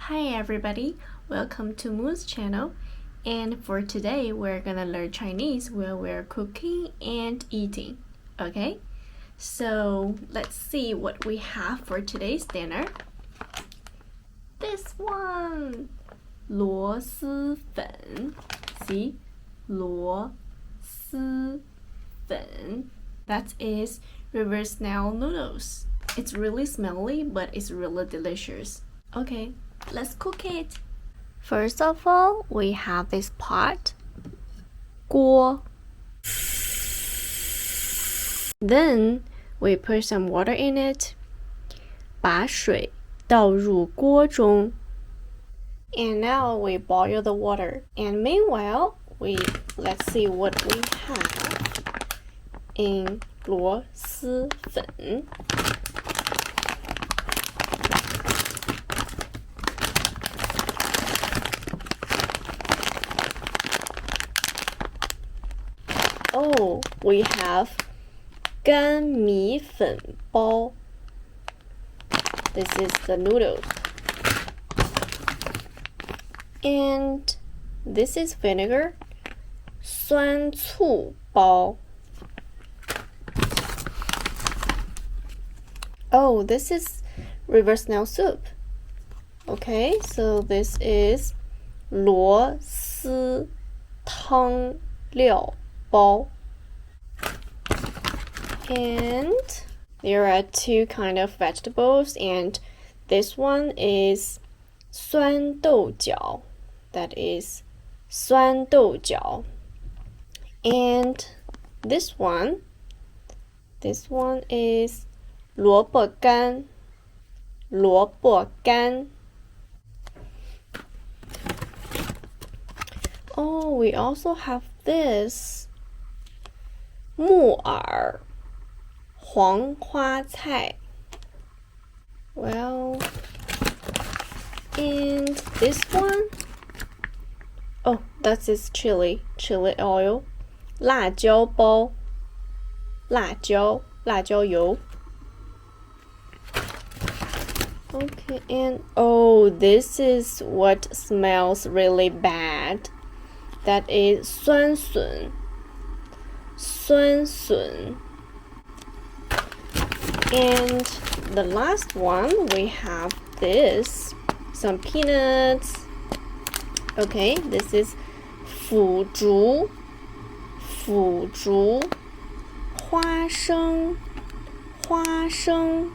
Hi everybody, welcome to Moon's channel. And for today, we're gonna learn Chinese while we're cooking and eating. Okay? So let's see what we have for today's dinner. This one, 螺蛳粉. See? 螺蛳粉. That is river snail noodles. It's really smelly, but it's really delicious. Okay, let's cook it. First of all, we have this pot, 锅. Then we put some water in it. 把水倒入锅中. And now we boil the water. And meanwhile, let's see what we have in 螺蛳粉. Oh, we have 干米粉包. This is the noodles. And this is vinegar. 酸醋包. Oh, this is river snail soup. Okay, so this is 螺丝汤料包. And there are two kind of vegetables, and this one is 酸豆角. That is 酸豆角. And this one is 萝卜干. 萝卜干. Oh, we also have this 木耳黄花菜. Well, and this one, oh, that is chili oil. 辣椒包. 辣椒油. Okay, and oh, this is what smells really bad. That is 酸笋. 酸笋. And the last one, we have this, some peanuts. Okay, this is 腐竹. 腐竹. 花生. 花生.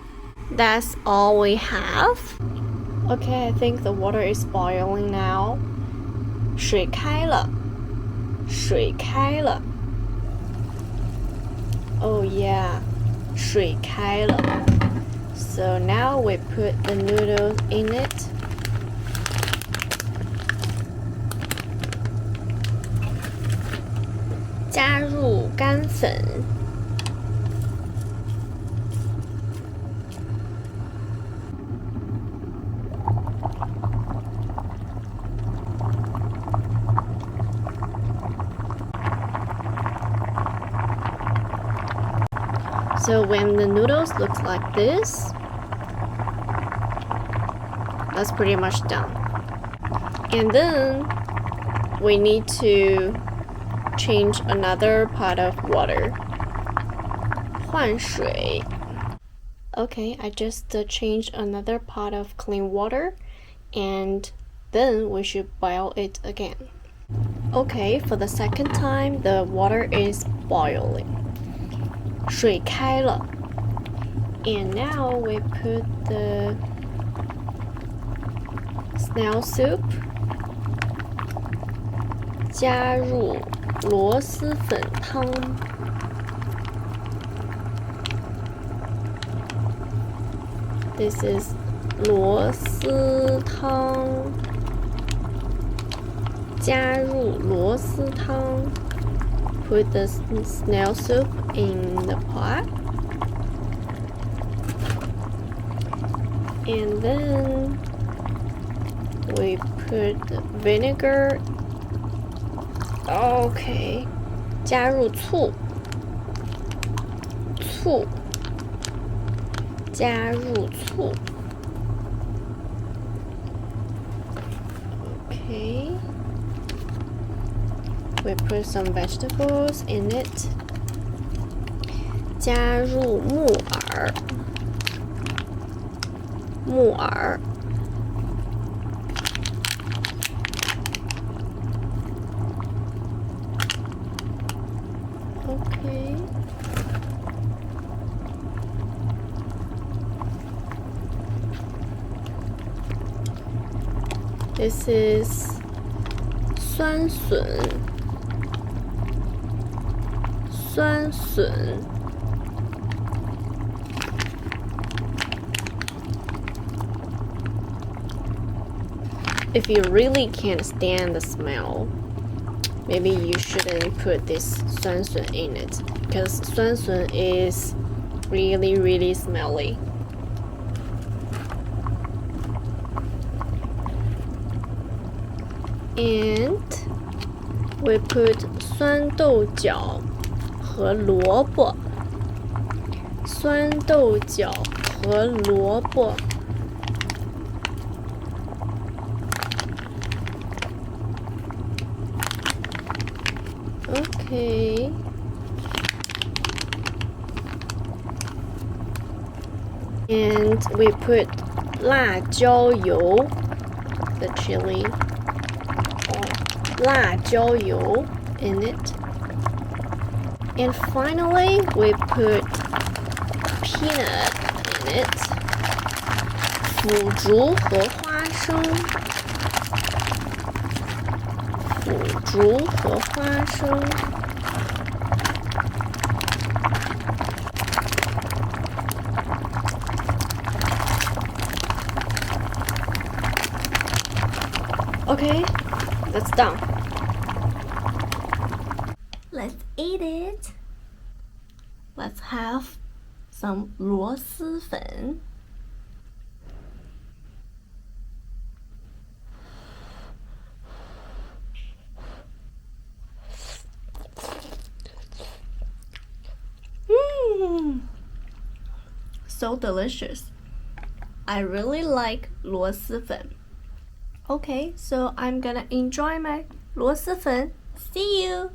That's all we have. Okay, I think the water is boiling now. 水开了. 水开了. Oh yeah, 水开了. So now we put the noodles in it. 加入干粉. So when the noodles look like this, that's pretty much done. And then we need to change another pot of water. 换水. Okay, I just changed another pot of clean water, and then we should boil it again. Okay, for the second time, the water is boiling. 水开了. And now we put the snail soup. 加入螺蛳粉汤. This is 螺蛳汤. 加入螺蛳汤. Put the snail soup in the pot. And then we put the vinegar. Okay. 加入醋. 醋. 加入醋. we put some vegetables in it. 加入木耳，木耳。Okay. This is 酸笋，酸笋。If you really can't stand the smell, maybe you shouldn't put this 酸笋 in it, because 酸笋 is really smelly. And we put 酸豆角和萝卜，酸豆角和萝卜。Okay. And we put 辣椒油 the chili, or 辣椒油 in it. And finally, we put peanut in it. 腐竹和花生。腐竹和花生。Okay, that's done. Let's eat it. Let's have some 螺蛳粉。So delicious. I really like 螺蛳粉。Okay, so I'm gonna enjoy my 螺蛳粉. See you!